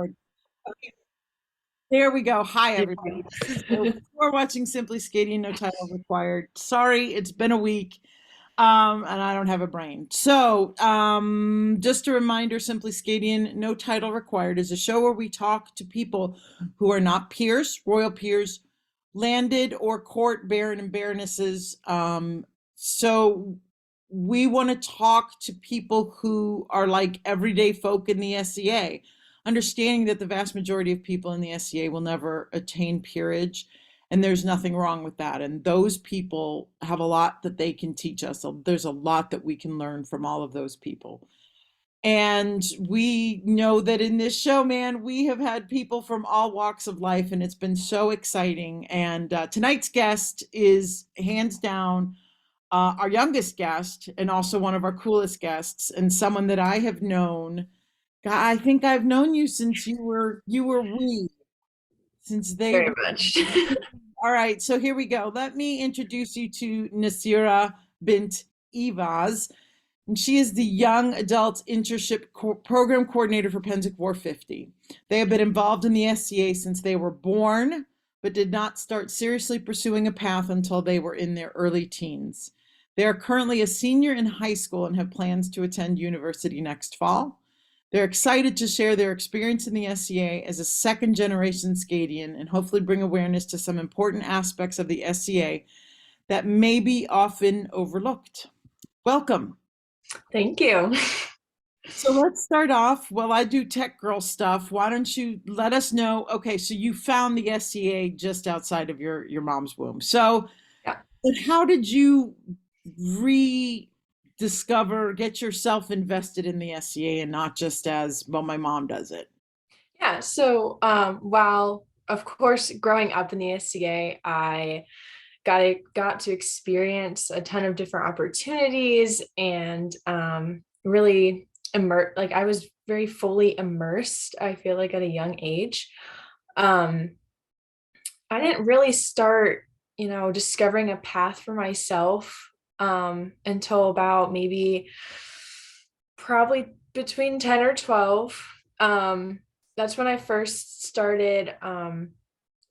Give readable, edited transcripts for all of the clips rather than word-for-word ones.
Okay, there we go. Hi, Yeah. everybody. We're watching Simply SCAdian, no title required. Sorry, it's been a week, and I don't have a brain. Just a reminder, Simply SCAdian, no title required is a show where we talk to people who are not peers, royal peers, landed or court baron and baronesses. So we want to talk to people who are like everyday folk in the SCA, understanding that the vast majority of people in the SCA will never attain peerage, and there's nothing wrong with that. And those people have a lot that they can teach us. So there's a lot that we can learn from all of those people. And we know that in this show, man, we have had people from all walks of life, and it's been so exciting. And tonight's guest is hands down our youngest guest, and also one of our coolest guests, and someone that I have known. God, I think I've known you since you were wee, since they Very were. much. All right, so here we go. Let me introduce you to Nasira Bint Ivaz. And she is the Young Adult Internship Program Coordinator for Penzic War 50. They have been involved in the SCA since they were born, but did not start seriously pursuing a path until they were in their early teens. They are currently a senior in high school and have plans to attend university next fall. They're excited to share their experience in the SCA as a second generation SCAdian and hopefully bring awareness to some important aspects of the SCA that may be often overlooked. Welcome. Thank you. So let's start off. Well, I do tech girl stuff. Why don't you let us know? Okay, so you found the SCA just outside of your mom's womb. So, Yeah. but how did you rediscover, get yourself invested in the SCA and not just as, well, my mom does it? Yeah. So, while of course growing up in the SCA, I got to experience a ton of different opportunities and really like I was very fully immersed, I feel like at a young age. Um, I didn't really start, discovering a path for myself until about maybe probably between 10 or 12. That's when I first started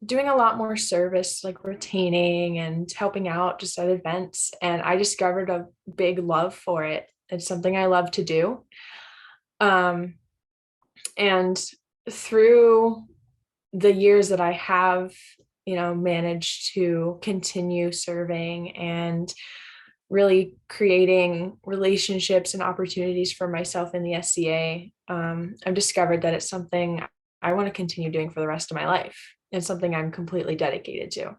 doing a lot more service, like retaining and helping out just at events. And I discovered a big love for it. It's something I love to do. Um, and through the years that I have, managed to continue serving and really creating relationships and opportunities for myself in the SCA, I've discovered that it's something I want to continue doing for the rest of my life. It's something I'm completely dedicated to.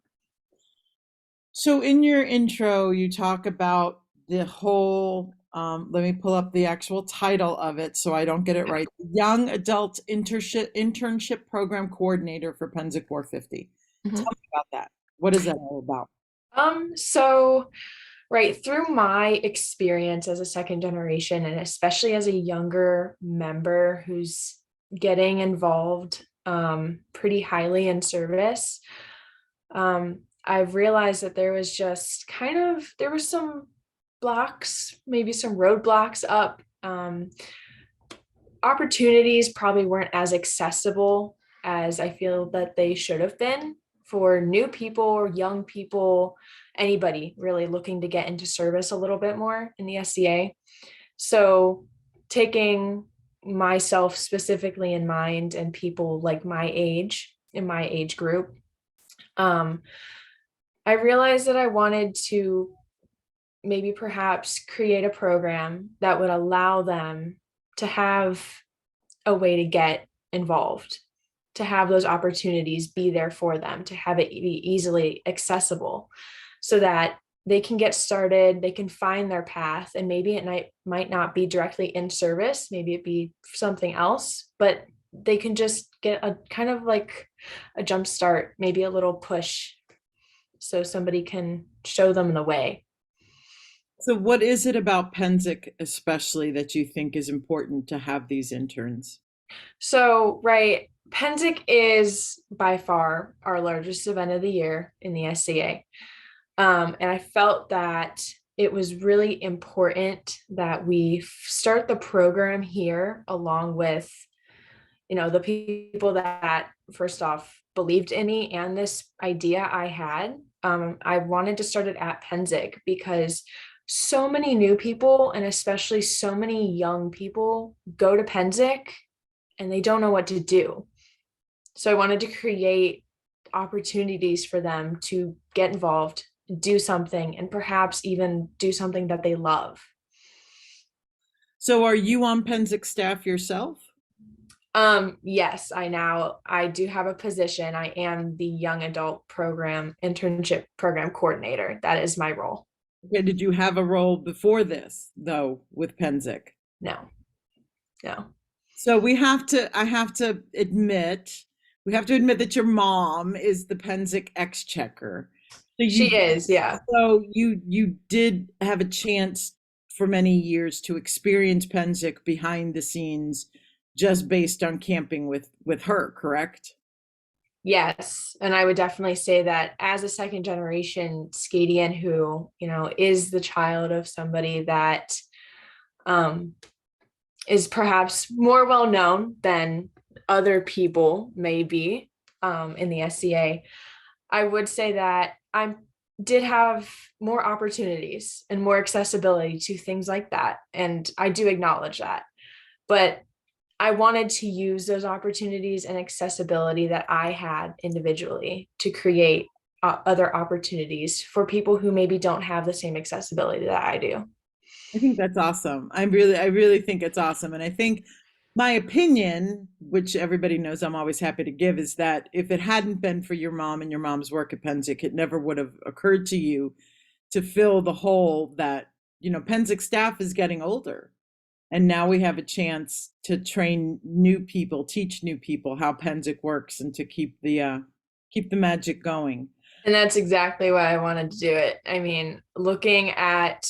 So in your intro, you talk about the whole, let me pull up the actual title of it so I don't get it right. Young Adult Internship Program Coordinator for Penzic War 50. Tell Mhm. me about that. What is that all about? So right through my experience as a second generation, and especially as a younger member who's getting involved pretty highly in service, I've realized that there were some blocks, maybe some roadblocks up. Opportunities probably weren't as accessible as I feel that they should have been for new people or young people, anybody really looking to get into service a little bit more in the SCA. So taking myself specifically in mind and people like my age, in my age group, um, I realized that I wanted to maybe perhaps create a program that would allow them to have a way to get involved, to have those opportunities be there for them, to have it be easily accessible so that they can get started, they can find their path, and maybe might not be directly in service, maybe it be something else, but they can just get a kind of like a jump start, maybe a little push so somebody can show them the way. So what is it about Penzic especially that you think is important to have these interns? So, right, Penzic is by far our largest event of the year in the SCA. And I felt that it was really important that we start the program here along with the people that first off believed in me and this idea I had. I wanted to start it at Penzic because so many new people, and especially so many young people, go to Penzic and they don't know what to do. So I wanted to create opportunities for them to get involved, do something, and perhaps even do something that they love. So are you on Penzic staff yourself? Yes, I do have a position. I am the young adult program internship program coordinator. That is my role. Okay, did you have a role before this, though, with Penzic? No, no. So I have to admit, we have to admit that your mom is the Penzic exchequer. So She is, yeah. you did have a chance for many years to experience Penzic behind the scenes just based on camping with her, correct? Yes. And I would definitely say that as a second generation SCAdian who, is the child of somebody that um is perhaps more well known than other people may be in the SCA, I would say that I did have more opportunities and more accessibility to things like that. And I do acknowledge that. But I wanted to use those opportunities and accessibility that I had individually to create other opportunities for people who maybe don't have the same accessibility that I do. I think that's awesome. I really think it's awesome. And I think my opinion, which everybody knows I'm always happy to give, is that if it hadn't been for your mom and your mom's work at Penzic, it never would have occurred to you to fill the hole that, Penzic staff is getting older. And now we have a chance to train new people, teach new people how Penzic works and to keep the magic going. And that's exactly why I wanted to do it. I mean, looking at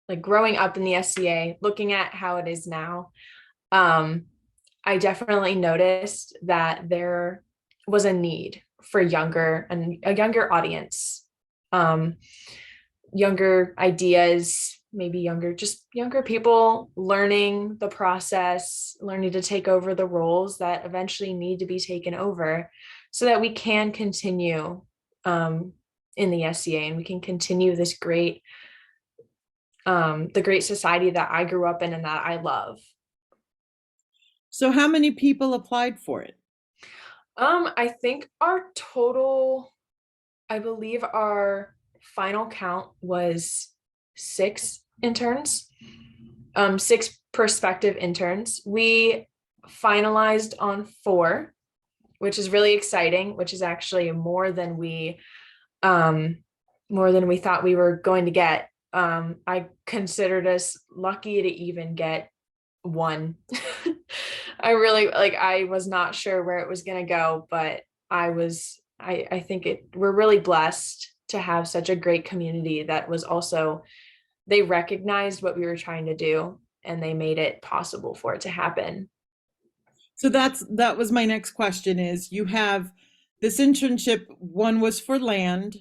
like growing up in the SCA, looking at how it is now, um, I definitely noticed that there was a need for younger and a younger audience, um, younger ideas, maybe just younger people learning the process, learning to take over the roles that eventually need to be taken over so that we can continue in the SCA and we can continue this the great society that I grew up in and that I love. So how many people applied for it? I think our total, I believe our final count was 6 interns, 6 prospective interns. We finalized on 4, which is really exciting, which is actually more than we thought we were going to get. I considered us lucky to even get 1. I was not sure where it was going to go, but I think we're really blessed to have such a great community that was also, they recognized what we were trying to do and they made it possible for it to happen. So that was my next question is you have this internship, one was for land,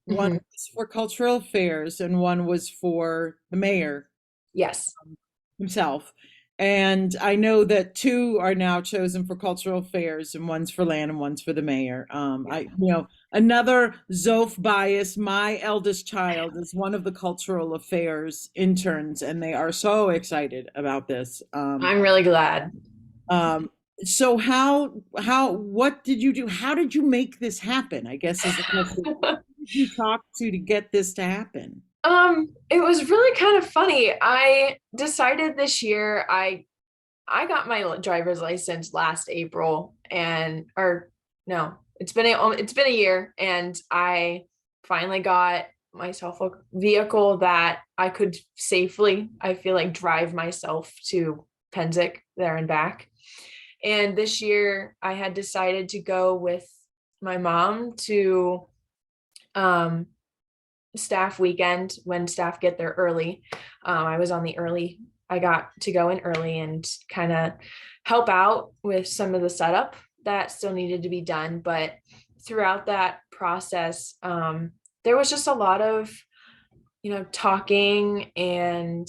one Mhm. was for cultural affairs, and one was for the mayor Yes. himself. And I know that 2 are now chosen for cultural affairs, and one's for land and one's for the mayor. Another Zoph bias. My eldest child is one of the cultural affairs interns, and they are so excited about this. I'm really glad. Um, so what did you do? How did you make this happen? I guess is the question. Who did you talk to get this to happen? It was really kind of funny. I decided this year I got my driver's license last April and or no, it's been a year and I finally got myself a vehicle that I could safely, I feel like, drive myself to Penzic there and back. And this year I had decided to go with my mom to um staff weekend when staff get there early. I was on the early, I got to go in early and kind of help out with some of the setup that still needed to be done. But throughout that process, there was just a lot of, talking and,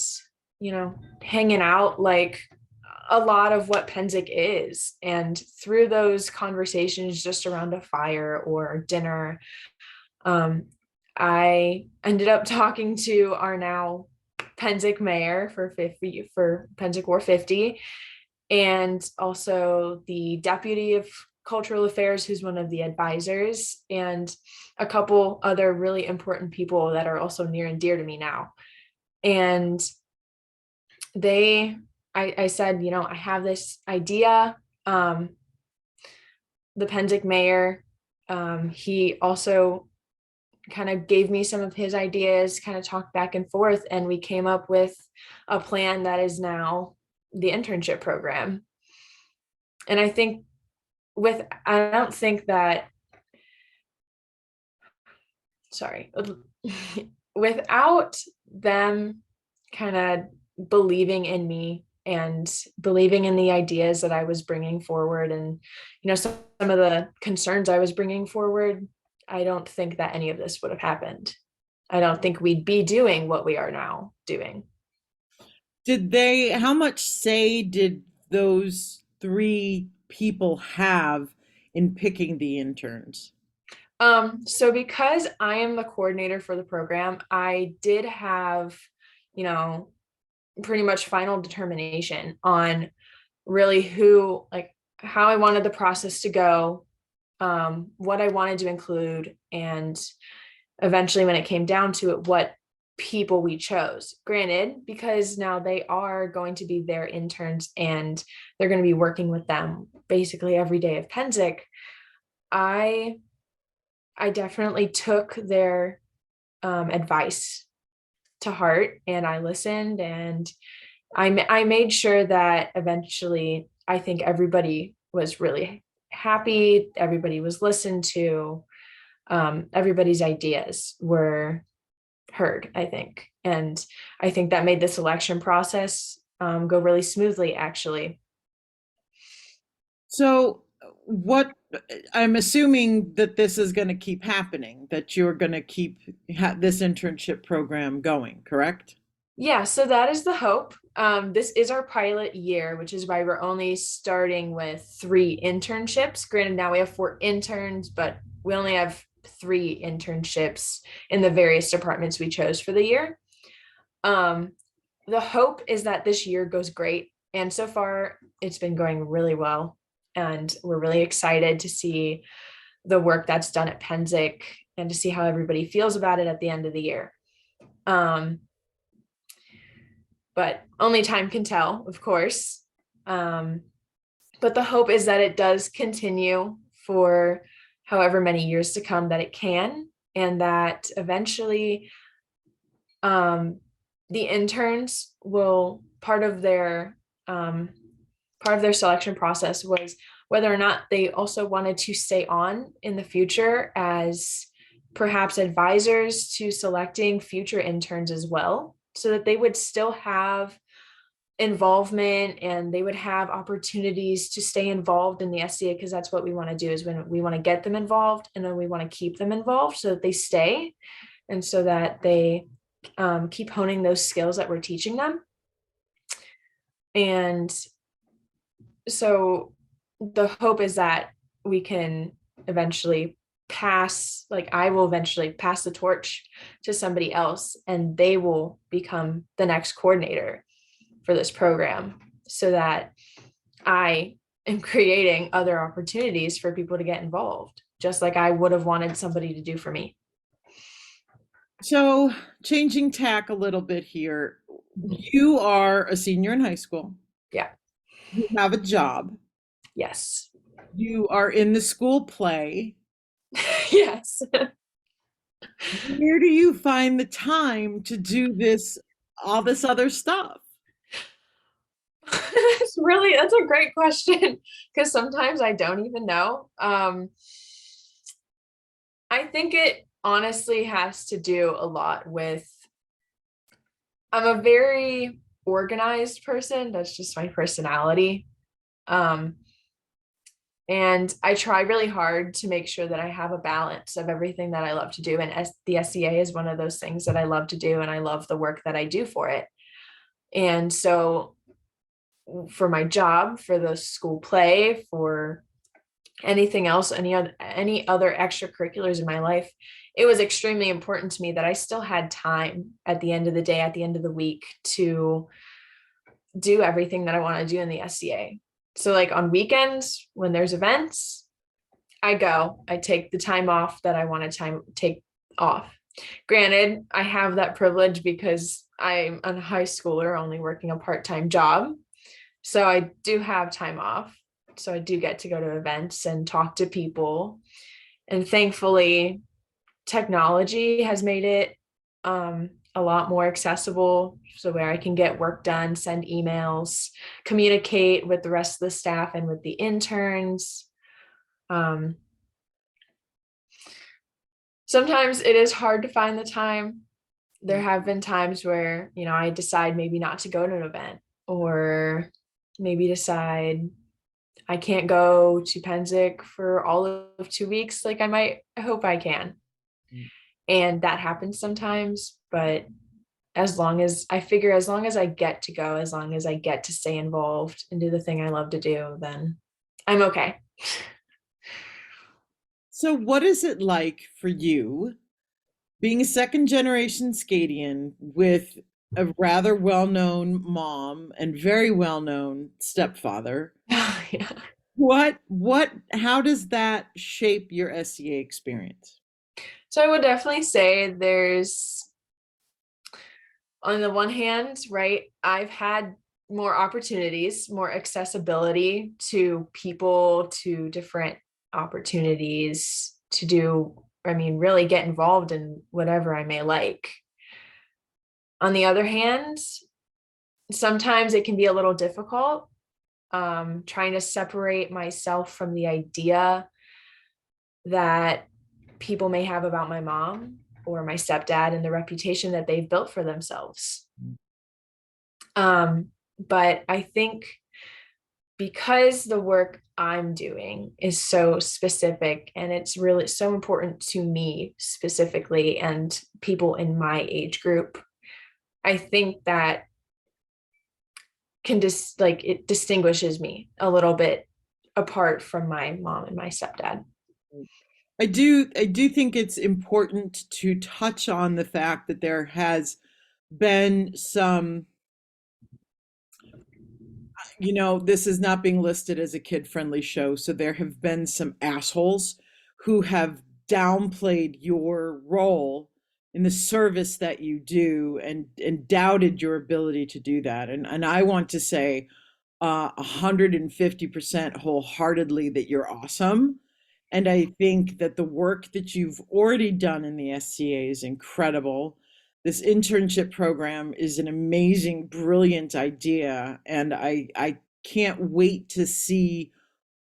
hanging out. Like a lot of what Penzic is. And through those conversations just around a fire or dinner, I ended up talking to our now Penzic mayor for Penzic War 50, and also the deputy of cultural affairs, who's one of the advisors, and a couple other really important people that are also near and dear to me now. And I said, I have this idea. The Penzic mayor, he also kind of gave me some of his ideas, kind of talked back and forth, and we came up with a plan that is now the internship program. And I don't think that, sorry, without them kind of believing in me and believing in the ideas that I was bringing forward, and some of the concerns I was bringing forward, I don't think that any of this would have happened. I don't think we'd be doing what we are now doing. How much say did those three people have in picking the interns? So because I am the coordinator for the program, I did have, pretty much final determination on really how I wanted the process to go, what I wanted to include, and eventually when it came down to it, what people we chose. Granted, because now they are going to be their interns and they're going to be working with them basically every day of Penzic, I definitely took their advice to heart, and I listened, and I made sure that eventually I think everybody was really happy. Everybody was listened to. Everybody's ideas were heard, I think. And I think that made the selection process go really smoothly, actually. So, what I'm assuming that this is going to keep happening, that you're going to keep this internship program going, correct? Yeah, so that is the hope. This is our pilot year, which is why we're only starting with 3 internships. Granted, now we have 4 interns, but we only have 3 internships in the various departments we chose for the year. The hope is that this year goes great. And so far, it's been going really well. And we're really excited to see the work that's done at Penzic and to see how everybody feels about it at the end of the year. But only time can tell, of course. But the hope is that it does continue for however many years to come that it can, and that eventually the interns will part of their selection process was whether or not they also wanted to stay on in the future as perhaps advisors to selecting future interns as well, so that they would still have involvement and they would have opportunities to stay involved in the SCA, because that's what we want to do, is when we want to get them involved, and then we want to keep them involved so that they stay, and so that they keep honing those skills that we're teaching them. And so the hope is that we can eventually I will eventually pass the torch to somebody else, and they will become the next coordinator for this program, so that I am creating other opportunities for people to get involved, just like I would have wanted somebody to do for me. So, changing tack a little bit here, you are a senior in high school. Yeah. You have a job. Yes. You are in the school play. Yes. Where do you find the time to do all this other stuff? That's a great question, because sometimes I don't even know. I think it honestly has to do a lot with, I'm a very organized person. That's just my personality. And I try really hard to make sure that I have a balance of everything that I love to do. And the SCA is one of those things that I love to do, and I love the work that I do for it. And so for my job, for the school play, for anything else, any other extracurriculars in my life, it was extremely important to me that I still had time at the end of the day, at the end of the week, to do everything that I want to do in the SCA. So like on weekends when there's events, I take the time off that I want to take off. Granted, I have that privilege because I'm a high schooler only working a part-time job. So I do have time off. So I do get to go to events and talk to people. And thankfully, technology has made it a lot more accessible. So where I can get work done, send emails, communicate with the rest of the staff and with the interns. Sometimes it is hard to find the time. There have been times where, I decide maybe not to go to an event, or maybe decide I can't go to Penzic for all of 2 weeks. Like I hope I can. And that happens sometimes, but as long as I get to go, as long as I get to stay involved and do the thing I love to do, then I'm okay. So what is it like for you being a second generation SCAdian with a rather well-known mom and very well-known stepfather? Yeah. How does that shape your SCA experience? So I would definitely say there's, on the one hand, right, I've had more opportunities, more accessibility to people, to different opportunities to do, really get involved in whatever I may like. On the other hand, sometimes it can be a little difficult, trying to separate myself from the idea that people may have about my mom or my stepdad and the reputation that they've built for themselves. But I think because the work I'm doing is so specific and it's really so important to me specifically and people in my age group, I think that it distinguishes me a little bit apart from my mom and my stepdad. I do think it's important to touch on the fact that there has been some, this is not being listed as a kid-friendly show, so there have been some assholes who have downplayed your role in the service that you do and doubted your ability to do that. And I want to say 150% wholeheartedly that you're awesome. And I think that the work that you've already done in the SCA is incredible. This internship program is an amazing, brilliant idea. And I can't wait to see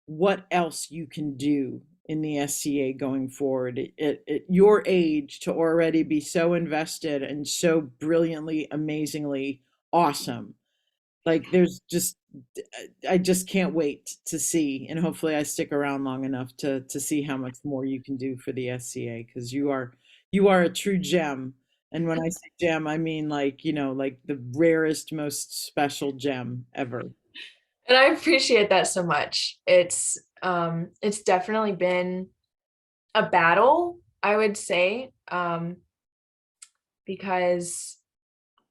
what else you can do in the SCA going forward. At your age, to already be so invested and so brilliantly, amazingly awesome. Like I just can't wait to see, and hopefully I stick around long enough to see how much more you can do for the SCA, because you are a true gem. And when I say gem, I mean like, like the rarest, most special gem ever. And I appreciate that so much. It's definitely been a battle, I would say, because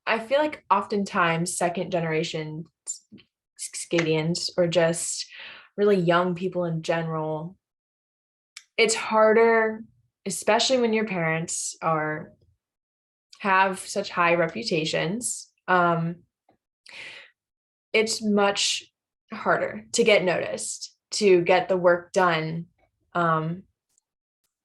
I feel like oftentimes second generation SCAdians or just really young people in general, it's harder, especially when your parents have such high reputations. It's much harder to get noticed, to get the work done,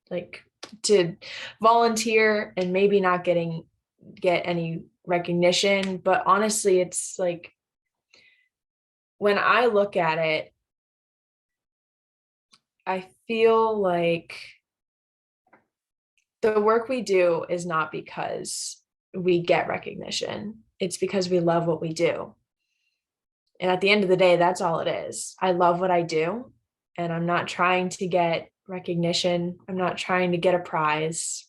like to volunteer and maybe not get any recognition. But honestly, it's like when I look at it, I feel like the work we do is not because we get recognition. It's because we love what we do. And at the end of the day, that's all it is. I love what I do, and I'm not trying to get recognition. I'm not trying to get a prize.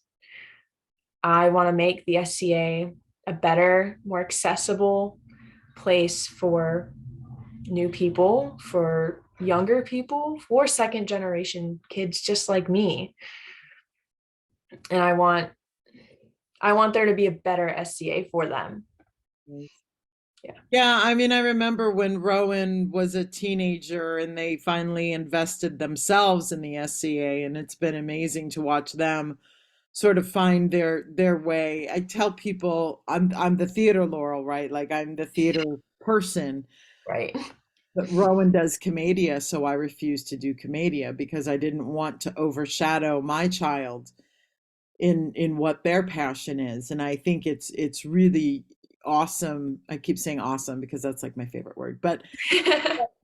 I want to make the SCA a better, more accessible place for new people, for younger people, for second generation kids just like me. And I want there to be a better SCA for them. Yeah. Yeah, I mean, I remember when Rowan was a teenager and they finally invested themselves in the SCA, and it's been amazing to watch them sort of find their way. I tell people I'm the theater Laurel, right? Like I'm the theater person, Right. but Rowan does Commedia, so I refused to do Commedia because I didn't want to overshadow my child in what their passion is. And I think it's really awesome. I keep saying awesome because that's like my favorite word. But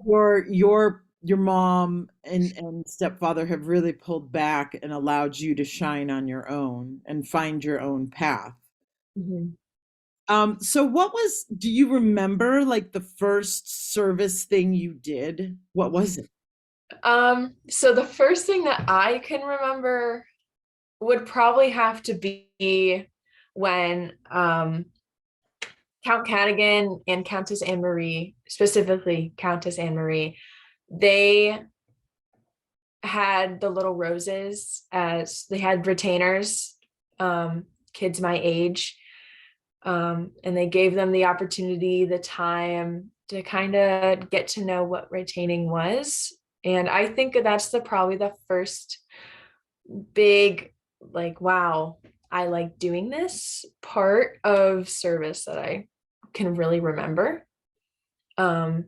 your mom and stepfather have really pulled back and allowed you to shine on your own and find your own path. Mhm. So do you remember like the first service thing you did? What was it? So the first thing that I can remember would probably have to be when Count Cadigan and Countess Anne Marie, specifically Countess Anne Marie, they had the little roses as they had retainers, kids my age, and they gave them the opportunity, the time to kind of get to know what retaining was. And I think that's probably the first big, like, wow, I like doing this part of service that I can really remember. Um,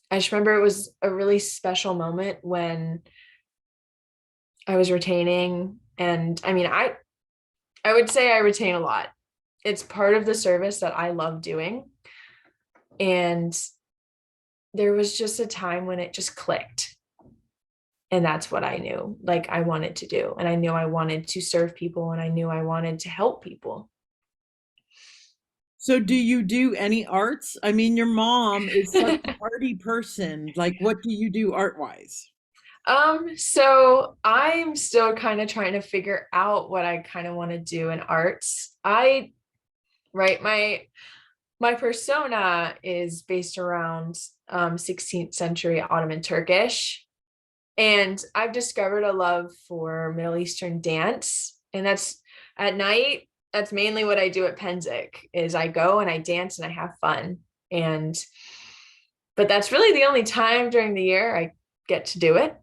I just remember it was a really special moment when I was retaining. And I mean, I would say I retain a lot. It's part of the service that I love doing. And there was just a time when it just clicked. And that's what I knew like I wanted to do. And I knew I wanted to serve people, and I knew I wanted to help people. So do you do any arts? I mean, your mom is such an arty person. Like, what do you do art wise? So I'm still kind of trying to figure out what I kind of want to do in arts. Right, my persona is based around 16th century Ottoman Turkish. And I've discovered a love for Middle Eastern dance. And that's at night, that's mainly what I do at Penzic is I go and I dance and I have fun. And but that's really the only time during the year I get to do it.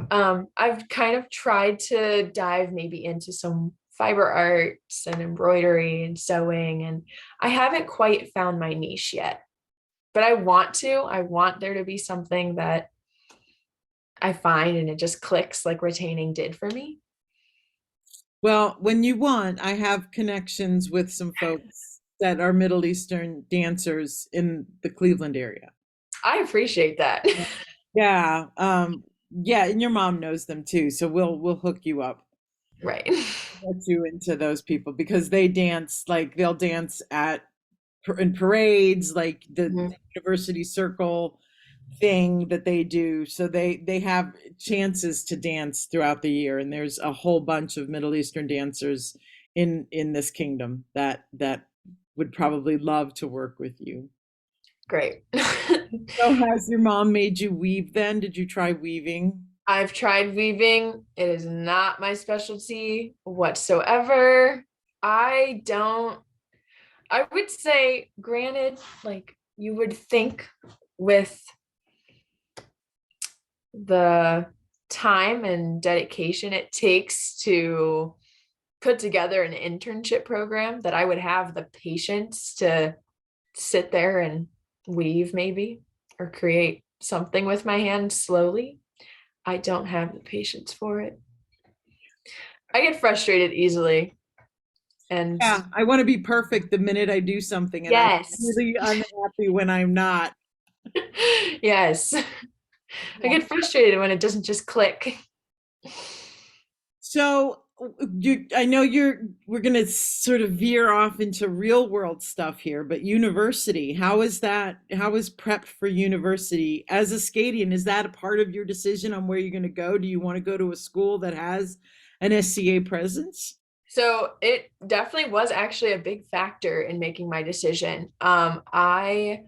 I've kind of tried to dive maybe into some fiber arts and embroidery and sewing, and I haven't quite found my niche yet. But I want to. I want there to be something that I find and it just clicks like retaining did for me. Well, when you want, I have connections with some folks that are Middle Eastern dancers in the Cleveland area. I appreciate that. Yeah, yeah, and your mom knows them too, so we'll hook you up. Right. Get you into those people because they dance like they'll dance in parades, like the Mhm. university circle thing that they do. So they have chances to dance throughout the year, and there's a whole bunch of Middle Eastern dancers in this kingdom that would probably love to work with you. Great. So has your mom made you weave then? Did you try weaving? I've tried weaving. It is not my specialty whatsoever. I don't, I would say, granted, like you would think with the time and dedication it takes to put together an internship program that I would have the patience to sit there and weave maybe or create something with my hands slowly. I don't have the patience for it. I get frustrated easily. And Yeah, I want to be perfect the minute I do something, and I'm yes, really unhappy when I'm not. yes, I Yeah. get frustrated when it doesn't just click. So I know we're going to sort of veer off into real world stuff here, but university, how is that? How is prep for university as a SCAdian? Is that a part of your decision on where you're going to go? Do you want to go to a school that has an SCA presence? So it definitely was actually a big factor in making my decision. I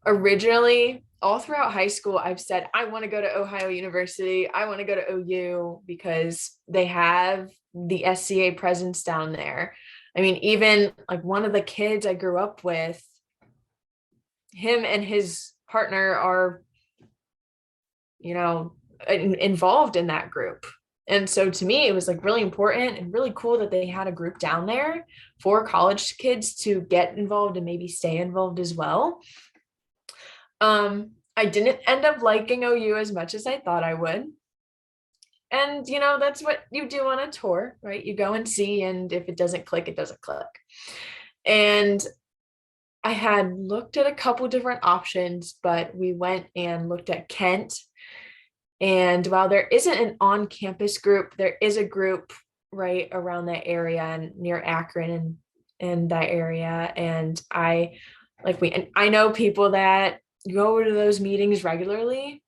originally all throughout high school, I've said, I want to go to Ohio University. I want to go to OU because they have the SCA presence down there. I mean, even like one of the kids I grew up with, him and his partner are, involved in that group. And so to me, it was like really important and really cool that they had a group down there for college kids to get involved and maybe stay involved as well. I didn't end up liking OU as much as I thought I would. And, that's what you do on a tour, right? You go and see, and if it doesn't click, it doesn't click. And I had looked at a couple different options, but we went and looked at Kent. And while there isn't an on-campus group, there is a group right around that area and near Akron and that area. And I know people that go to those meetings regularly.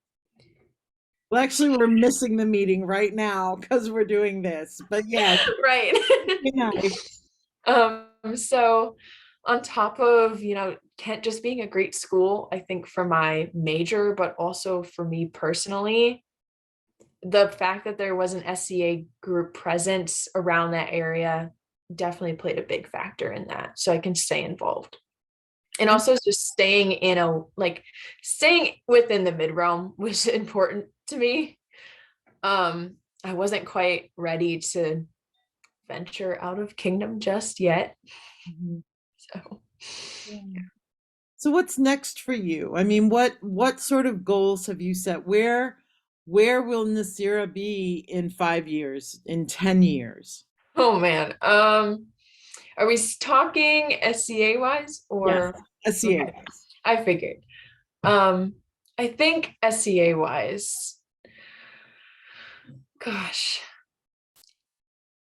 Well, actually, we're missing the meeting right now because we're doing this. But yeah, Right. nice. So on top of, Kent just being a great school, I think for my major, but also for me personally, the fact that there was an SCA group presence around that area definitely played a big factor in that. So I can stay involved. And also just staying within the mid realm was important to me. I wasn't quite ready to venture out of kingdom just yet. Mhm. So Yeah. So what's next for you? I mean, what sort of goals have you set? Where will Nasira be in 5 years, in 10 years? oh man. Are we talking SCA wise Yes, or SCA. okay, I figured. I think SCA wise, gosh,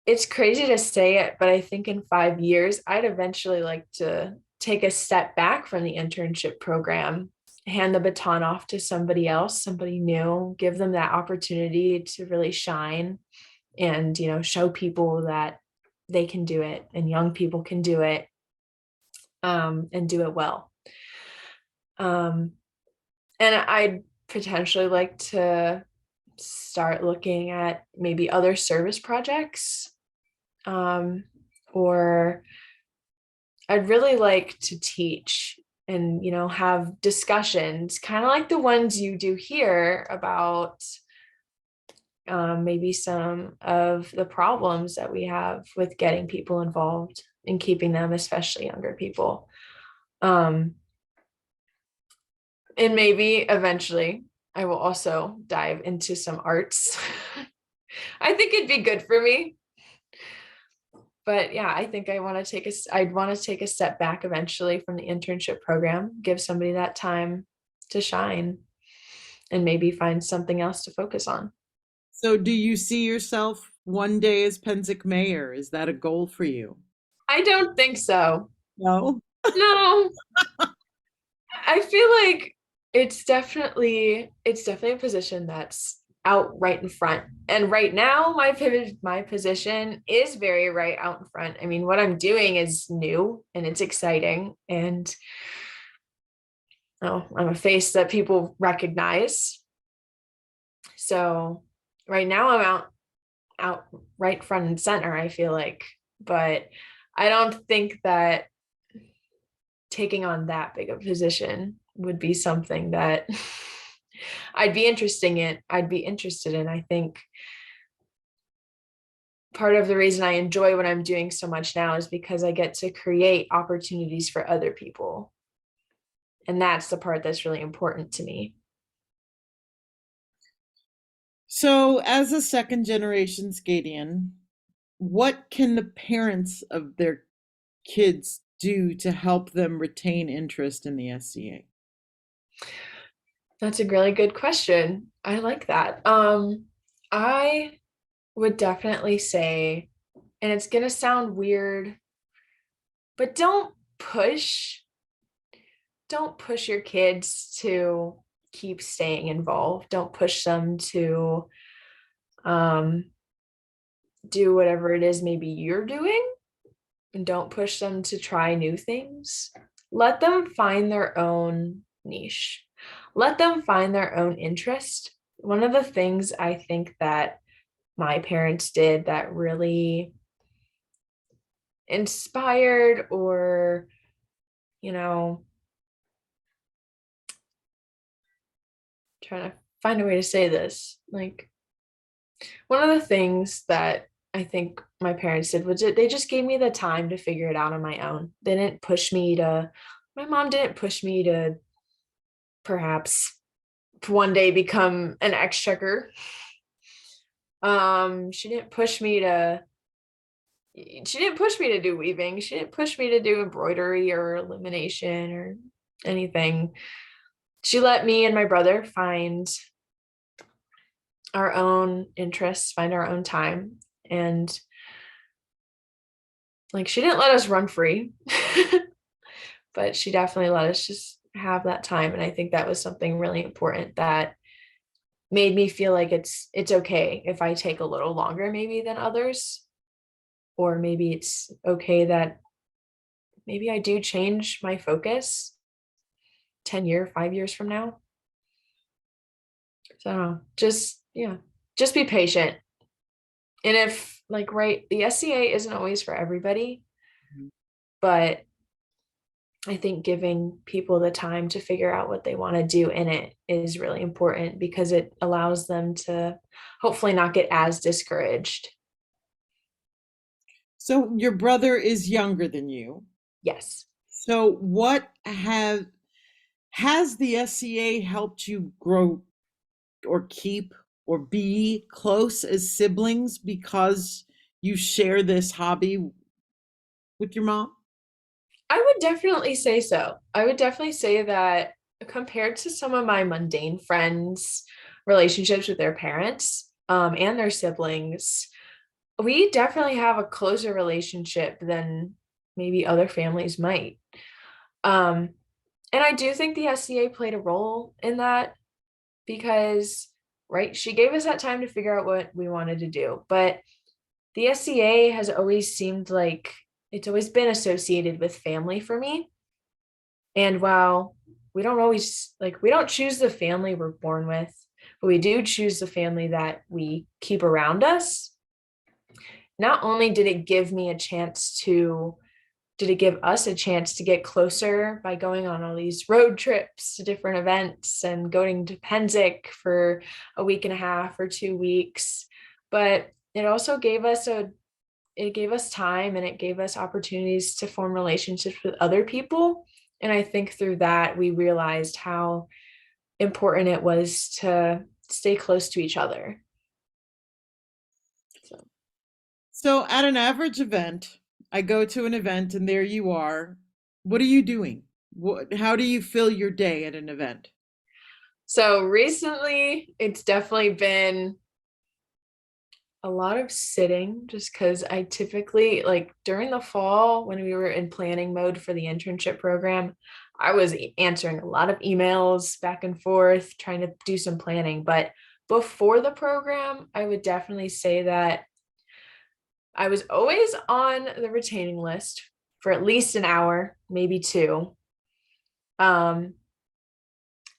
it's crazy to say it, but I think in 5 years, I'd eventually like to take a step back from the internship program, hand the baton off to somebody else, somebody new, give them that opportunity to really shine and, show people that they can do it and young people can do it, and do it well. And I'd potentially like to start looking at maybe other service projects, or I'd really like to teach and, have discussions kind of like the ones you do here about, maybe some of the problems that we have with getting people involved and keeping them, especially younger people. And maybe eventually I will also dive into some arts. I think it'd be good for me. But yeah, I think I'd want to take a step back eventually from the internship program, give somebody that time to shine and maybe find something else to focus on. So do you see yourself one day as Penzic mayor? Is that a goal for you? I don't think so. No? No, I feel like it's definitely a position that's out right in front. And right now my position is very right out in front. I mean, what I'm doing is new and it's exciting and I'm a face that people recognize. So right now I'm out right front and center, I feel like. But I don't think that taking on that big a position would be something that I'd be interested in. I think part of the reason I enjoy what I'm doing so much now is because I get to create opportunities for other people. And that's the part that's really important to me. So as a second generation SCAdian, what can the parents of their kids do to help them retain interest in the SCA? That's a really good question. I like that. I would definitely say, and it's going to sound weird, but don't push your kids to keep staying involved. Don't push them to um, do whatever it is maybe you're doing, and don't push them to try new things. Let them find their own niche. let them find their own interest. One of the things I think that my parents did that really inspired or, you know, trying to find a way to say this. Like, one of the things that I think my parents did was they just gave me the time to figure it out on my own. They didn't push me to, my mom didn't push me to perhaps one day become an exchequer. She didn't push me to, she didn't push me to do weaving. She didn't push me to do embroidery or illumination or anything. She let me and my brother find our own interests, find our own time. And like, she didn't let us run free, but she definitely let us just have that time. And I think that was something really important that made me feel like it's okay if I take a little longer maybe than others, or maybe it's okay that maybe I do change my focus 5 years from now. So just, yeah, just be patient. And if like, right, the SCA isn't always for everybody, but I think giving people the time to figure out what they want to do in it is really important because it allows them to hopefully not get as discouraged. So your brother is younger than you. Yes. So what have has the SCA helped you grow or keep or be close as siblings because you share this hobby with your mom? I would definitely say so. I would definitely say that compared to some of my mundane friends' relationships with their parents and their siblings, we definitely have a closer relationship than maybe other families might. Um, and I do think the SCA played a role in that because, right, she gave us that time to figure out what we wanted to do. But the SCA has always seemed like it's always been associated with family for me. And while we don't always like, we don't choose the family we're born with, but we do choose the family that we keep around us. Not only did it give me a chance to did it give us a chance to get closer by going on all these road trips to different events and going to Penzic for a week and a half or 2 weeks, but it also gave us time and it gave us opportunities to form relationships with other people. And I think through that we realized how important it was to stay close to each other. So So at an average event, I go to an event and there you are. What are you doing? How do you fill your day at an event? so recently it's definitely been a lot of sitting just because I typically like during the fall when we were in planning mode for the internship program, I was answering a lot of emails back and forth, trying to do some planning. But before the program, I would definitely say that I was always on the retaining list for at least an hour, maybe two. Um,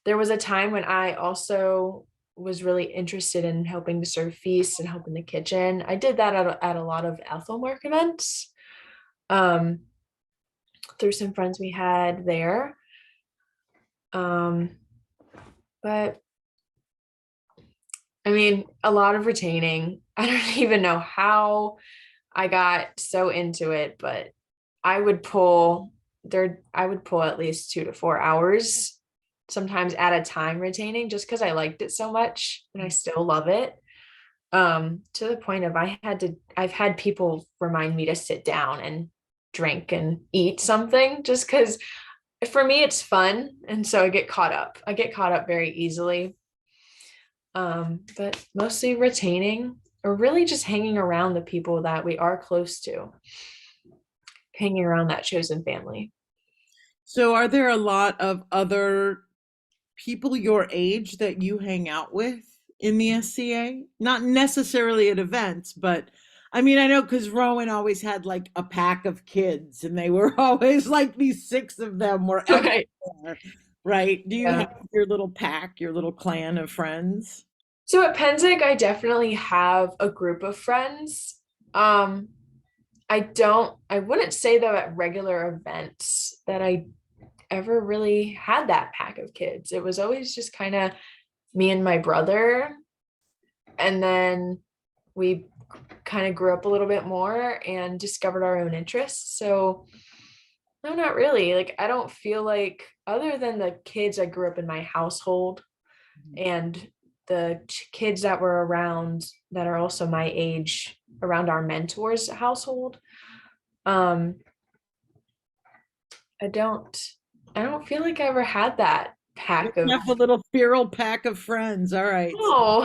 there was a time when I also was really interested in helping to serve feasts and help in the kitchen. I did that at a lot of Ethelmark events um, through some friends we had there. Um, but I mean, a lot of retaining. I don't even know how I got so into it, but I would pull at least 2 to 4 hours sometimes at a time retaining just because I liked it so much and I still love it. To the point of I've had people remind me to sit down and drink and eat something just because for me it's fun. And so I get caught up very easily. But mostly retaining or really just hanging around the people that we are close to, hanging around that chosen family. So are there a lot of other people your age that you hang out with in the SCA? Not necessarily at events, but I mean, I know because Rowan always had like a pack of kids and they were always like these six of them were Right. everywhere. right? Do you have Yeah. your little pack, your little clan of friends? So at Penzig, I definitely have a group of friends. Um, I wouldn't say though at regular events that I ever really had that pack of kids. It was always just kind of me and my brother. And then we kind of grew up a little bit more and discovered our own interests. So, no, not really. Like, I don't feel like, other than the kids I grew up in my household and the kids that were around that are also my age around our mentors' household, um, I don't I don't feel like I ever had that pack You of have a little feral pack of friends. All right. oh.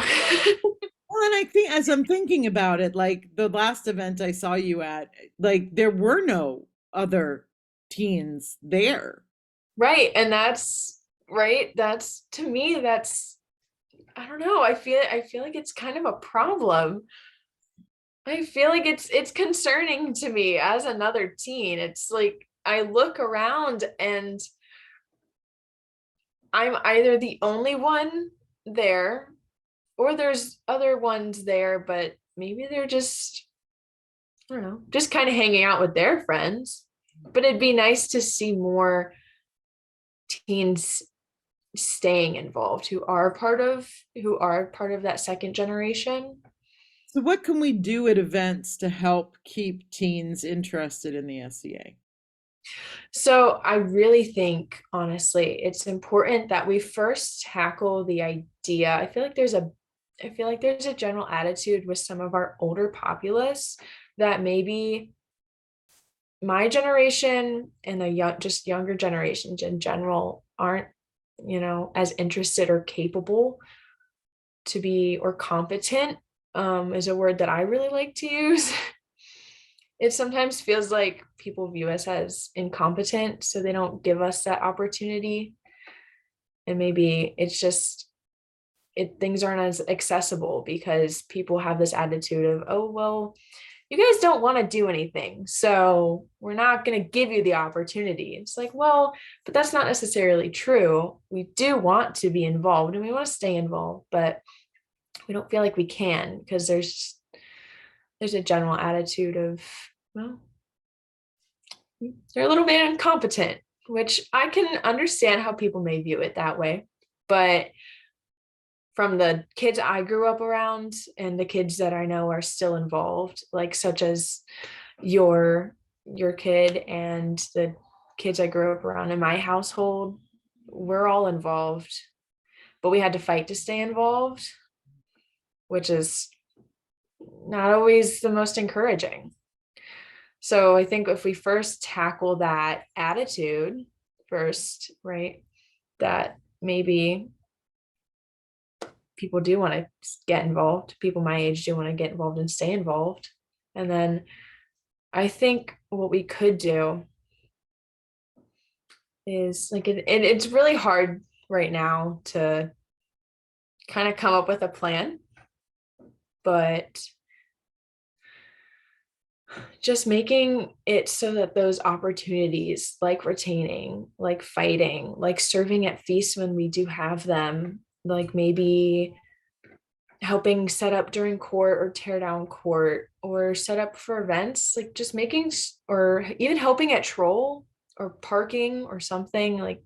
Well, and I think as I'm thinking about it, like the last event I saw you at, like there were no other teens there. Right. And that's right. That's to me, that's I don't know. I feel like it's kind of a problem. I feel like it's concerning to me as another teen. It's like I look around and I'm either the only one there or there's other ones there, but maybe they're just, I don't know, just kind of hanging out with their friends. But it'd be nice to see more teens staying involved who are part of that second generation. So what can we do at events to help keep teens interested in the SCA? So I really think, honestly, it's important that we first tackle the idea. I feel like there's a general attitude with some of our older populace that maybe my generation and the just younger generations in general aren't, as interested or capable to be, or competent, is a word that I really like to use. It sometimes feels like people view us as incompetent, so they don't give us that opportunity. And maybe it's just things aren't as accessible because people have this attitude of, oh, well, you guys don't want to do anything, so we're not going to give you the opportunity. It's like, well, but that's not necessarily true. We do want to be involved and we want to stay involved, but we don't feel like we can because there's a general attitude of, well, they're a little bit incompetent, which I can understand how people may view it that way. But from the kids I grew up around and the kids that I know are still involved, like such as your kid and the kids I grew up around in my household, we're all involved, but we had to fight to stay involved, which is not always the most encouraging. So I think if we first tackle that attitude first, right, that maybe people do want to get involved, people my age do want to get involved and stay involved. And then I think what we could do is like it's really hard right now to kind of come up with a plan, but just making it so that those opportunities like retaining, like fighting, like serving at feasts when we do have them, like maybe helping set up during court or tear down court or set up for events, like just making or even helping at troll or parking or something, like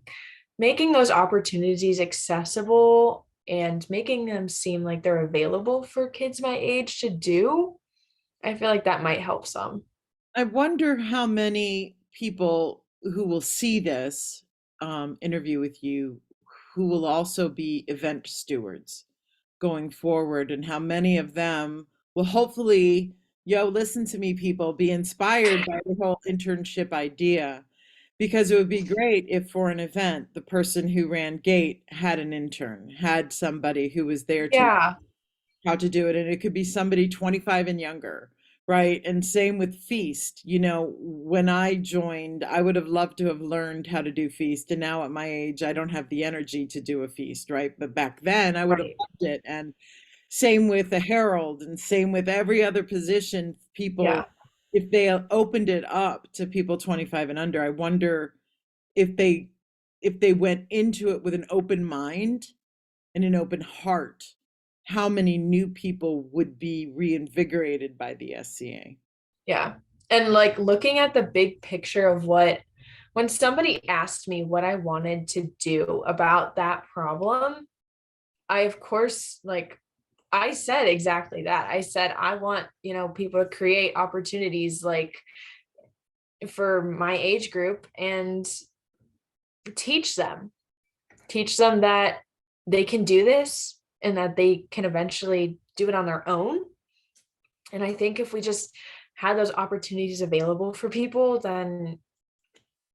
making those opportunities accessible and making them seem like they're available for kids my age to do. I feel like that might help some. I wonder how many people who will see this interview with you who will also be event stewards going forward, and how many of them will hopefully, yo, listen to me, people, be inspired by the whole internship idea. Because it would be great if for an event, the person who ran gate had an intern, had somebody who was there to Yeah. how to do it. And it could be somebody 25 and younger, right? And same with Feast. You know, when I joined, I would have loved to have learned how to do Feast. And now at my age, I don't have the energy to do a Feast, right? But back then, I would have Right. loved it. And same with a Herald, and same with every other position, people, Yeah. if they opened it up to people 25 and under, I wonder if they if they went into it with an open mind and an open heart, how many new people would be reinvigorated by the SCA. Yeah. And like looking at the big picture of what, when somebody asked me what I wanted to do about that problem, I, of course, like I said exactly that. I said, I want, people to create opportunities like for my age group and teach them, teach them that they can do this and that they can eventually do it on their own. And I think if we just had those opportunities available for people, then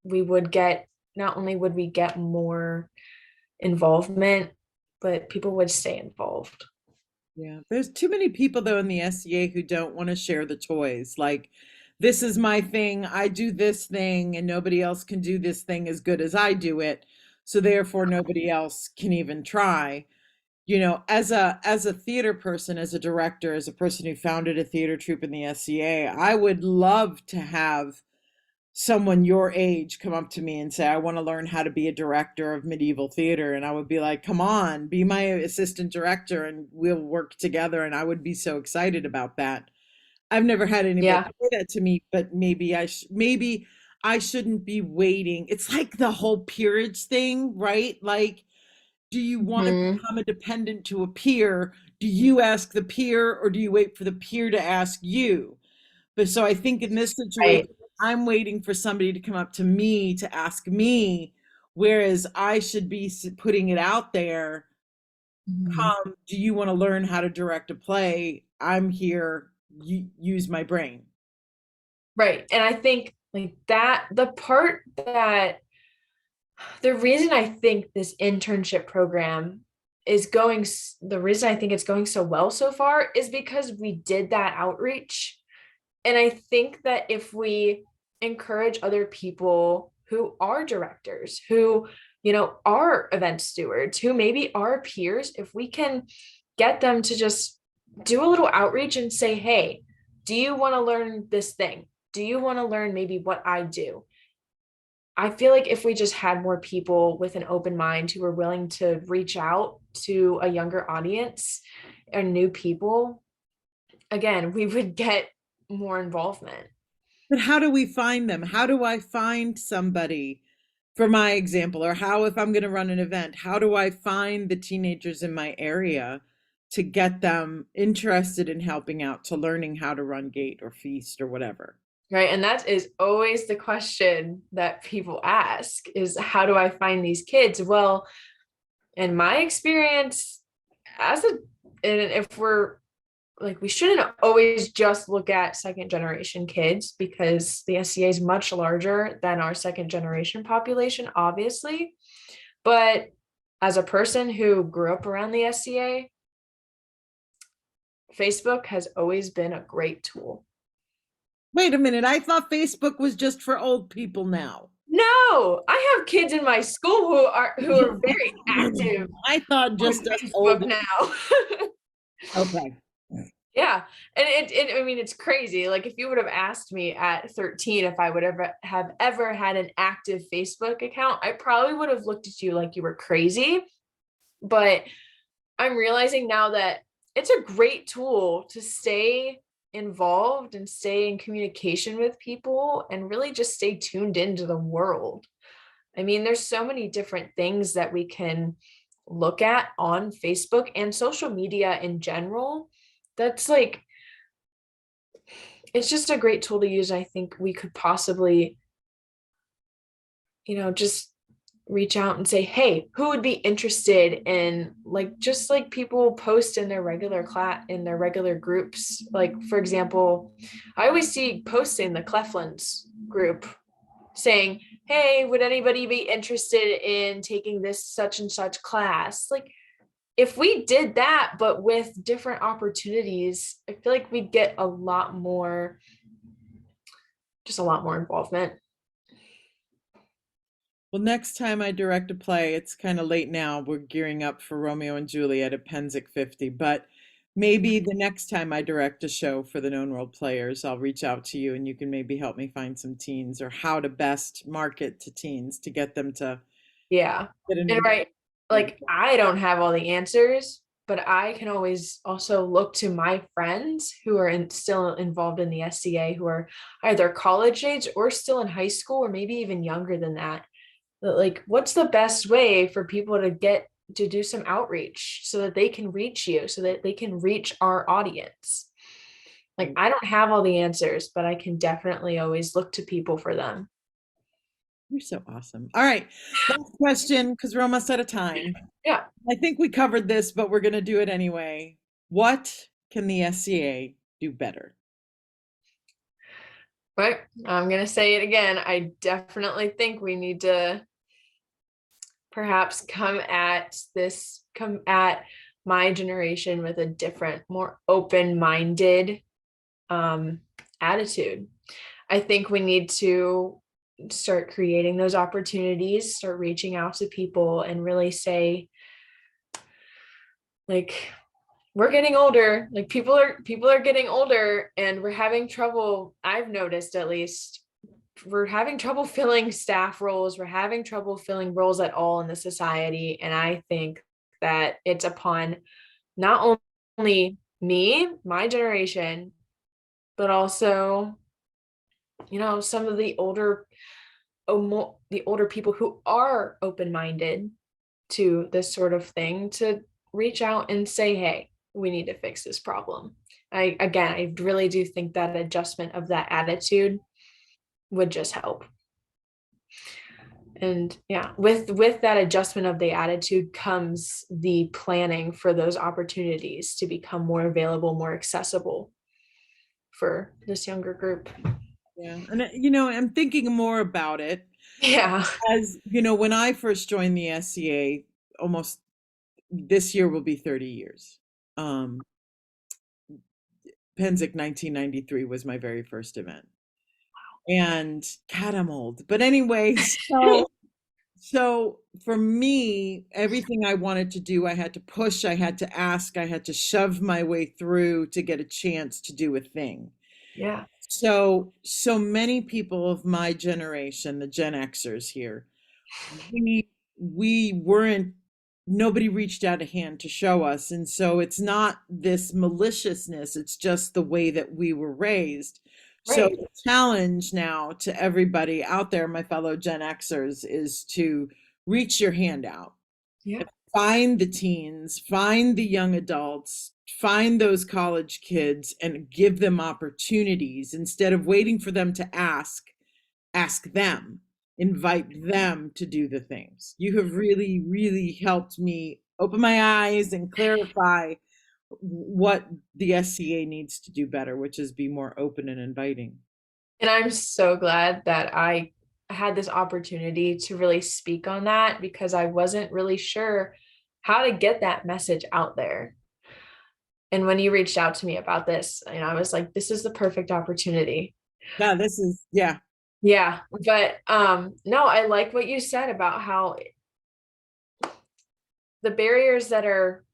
we would get, not only would we get more involvement, but people would stay involved. Yeah, there's too many people though in the SCA who don't want to share the toys. Like, this is my thing, I do this thing, and nobody else can do this thing as good as I do it. So therefore nobody else can even try. As a theater person, as a director, as a person who founded a theater troupe in the SCA, I would love to have someone your age come up to me and say, I want to learn how to be a director of medieval theater. And I would be like, come on, be my assistant director and we'll work together. And I would be so excited about that. I've never had anybody Yeah. say that to me, but maybe I shouldn't be waiting. It's like the whole peerage thing, right? Like, do you want to Mhm. become a dependent to a peer? Do you ask the peer or do you wait for the peer to ask you? But so I think in this situation, Right. I'm waiting for somebody to come up to me to ask me, whereas I should be putting it out there. Mhm. Do you want to learn how to direct a play? I'm here. Use my brain. Right. And I think like that, the part that the reason I think this internship program is going, the reason I think it's going so well so far is because we did that outreach. And I think that if we encourage other people who are directors, who, are event stewards, who maybe are peers, if we can get them to just do a little outreach and say, hey, do you want to learn this thing? Do you want to learn maybe what I do? I feel like if we just had more people with an open mind who were willing to reach out to a younger audience and new people, again, we would get more involvement. But how do we find them? How do I find somebody, for my example, or how, if I'm going to run an event, how do I find the teenagers in my area to get them interested in helping out, to learning how to run gate or feast or whatever? Right. And that is always the question that people ask is how do I find these kids? Well, in my experience, as a, and if we're like, we shouldn't always just look at second generation kids because the SCA is much larger than our second generation population, obviously. But as a person who grew up around the SCA, Facebook has always been a great tool. Wait a minute, I thought Facebook was just for old people now. No, I have kids in my school who are very active I thought on just us Facebook old. now. Okay. Yeah. And I mean, it's crazy. Like if you would have asked me at 13 if I would ever had an active Facebook account, I probably would have looked at you like you were crazy. But I'm realizing now that it's a great tool to stay involved and stay in communication with people and really just stay tuned into the world. I mean, there's so many different things that we can look at on Facebook and social media in general. That's like, it's just a great tool to use. I think we could possibly, just reach out and say, hey, who would be interested in like just like people post in their regular class in their regular groups. Like, for example, I always see posts in the Cleflands group saying, hey, would anybody be interested in taking this such and such class? Like, if we did that, but with different opportunities, I feel like we'd get just a lot more involvement. Well, next time I direct a play, it's kind of late now. We're gearing up for Romeo and Juliet at Penzic 50, but maybe the next time I direct a show for the known world players, I'll reach out to you and you can maybe help me find some teens or how to best market to teens to get them to Yeah. Get an And right, like I don't have all the answers, but I can always also look to my friends who are still involved in the SCA, who are either college age or still in high school, or maybe even younger than that. But like, what's the best way for people to get to do some outreach so that they can reach you, so that they can reach our audience? Like, I don't have all the answers, but I can definitely always look to people for them. You're so awesome. All right. Last question, because we're almost out of time. Yeah. I think we covered this, but we're going to do it anyway. What can the SCA do better? Right. I'm going to say it again. I definitely think we need to perhaps come at my generation with a different, more open-minded attitude. I think we need to start creating those opportunities, start reaching out to people and really say, like, we're getting older, like people are getting older and we're having trouble. I've noticed, at least, we're having trouble filling staff roles, we're having trouble filling roles at all in the society. And I think that it's upon not only me, my generation, but also, some of the older people who are open-minded to this sort of thing, to reach out and say, hey, we need to fix this problem. I really do think that adjustment of that attitude would just help. And yeah, with that adjustment of the attitude comes the planning for those opportunities to become more available, more accessible for this younger group. Yeah. And, I'm thinking more about it Yeah. as, when I first joined the SCA, almost this year will be 30 years. Penzic 1993 was my very first event. And God, I'm old. But anyway, so for me, everything I wanted to do, I had to push, I had to ask, I had to shove my way through to get a chance to do a thing. Yeah. So many people of my generation, the Gen Xers here, we weren't, nobody reached out a hand to show us. And so it's not this maliciousness, it's just the way that we were raised. So Right. the challenge now to everybody out there, my fellow Gen Xers, is to reach your hand out Yeah. and find the teens, find the young adults, find those college kids and give them opportunities instead of waiting for them to ask them, invite them to do the things. You have really, really helped me open my eyes and clarify what the SCA needs to do better, which is be more open and inviting. And I'm so glad that I had this opportunity to really speak on that, because I wasn't really sure how to get that message out there. And when you reached out to me about this, I was like, this is the perfect opportunity. Yeah, this is, yeah, Yeah, but no, I like what you said about how the barriers that are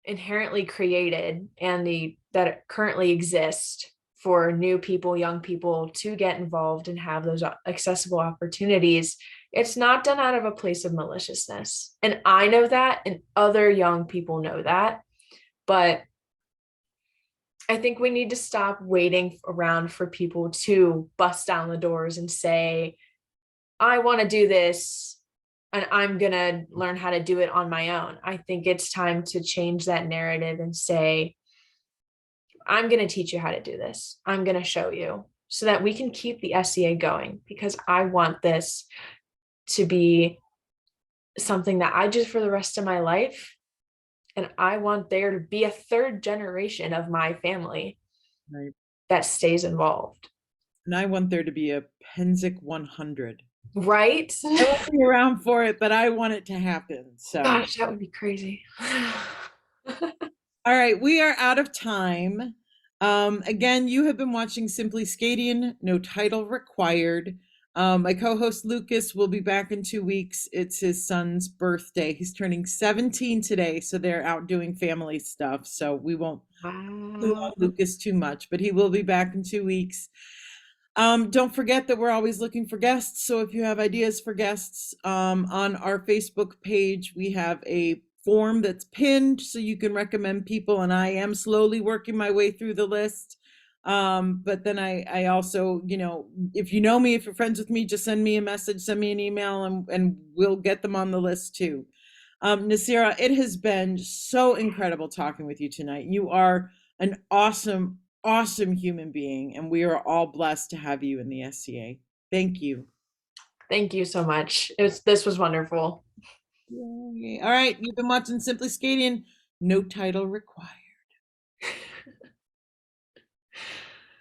inherently created and the that currently exist for new people, young people to get involved and have those accessible opportunities, it's not done out of a place of maliciousness. And I know that, and other young people know that. But I think we need to stop waiting around for people to bust down the doors and say, I want to do this and I'm going to learn how to do it on my own. I think it's time to change that narrative and say, I'm going to teach you how to do this. I'm going to show you, so that we can keep the SCA going, because I want this to be something that I do for the rest of my life. And I want there to be a third generation of my family right. that stays involved. And I want there to be a Penzic 100. Right? I won't be around for it, but I want it to happen. So, Gosh, that would be crazy. all right, we are out of time. Again, you have been watching Simply SCAdian, no title required. My co-host Lucas will be back in 2 weeks. It's his son's birthday. He's turning 17 today, so they're out doing family stuff. So we won't Wow. Lucas too much, but he will be back in 2 weeks. Don't forget that we're always looking for guests. So if you have ideas for guests, on our Facebook page, we have a form that's pinned so you can recommend people. And I am slowly working my way through the list. But then I also, if you know me, if you're friends with me, just send me a message, send me an email, and we'll get them on the list too. Nasira, it has been so incredible talking with you tonight. You are an awesome, awesome human being, and we are all blessed to have you in the SCA. Thank you. Thank you so much. This was wonderful. Yay. All right, you've been watching Simply Skating. No title required.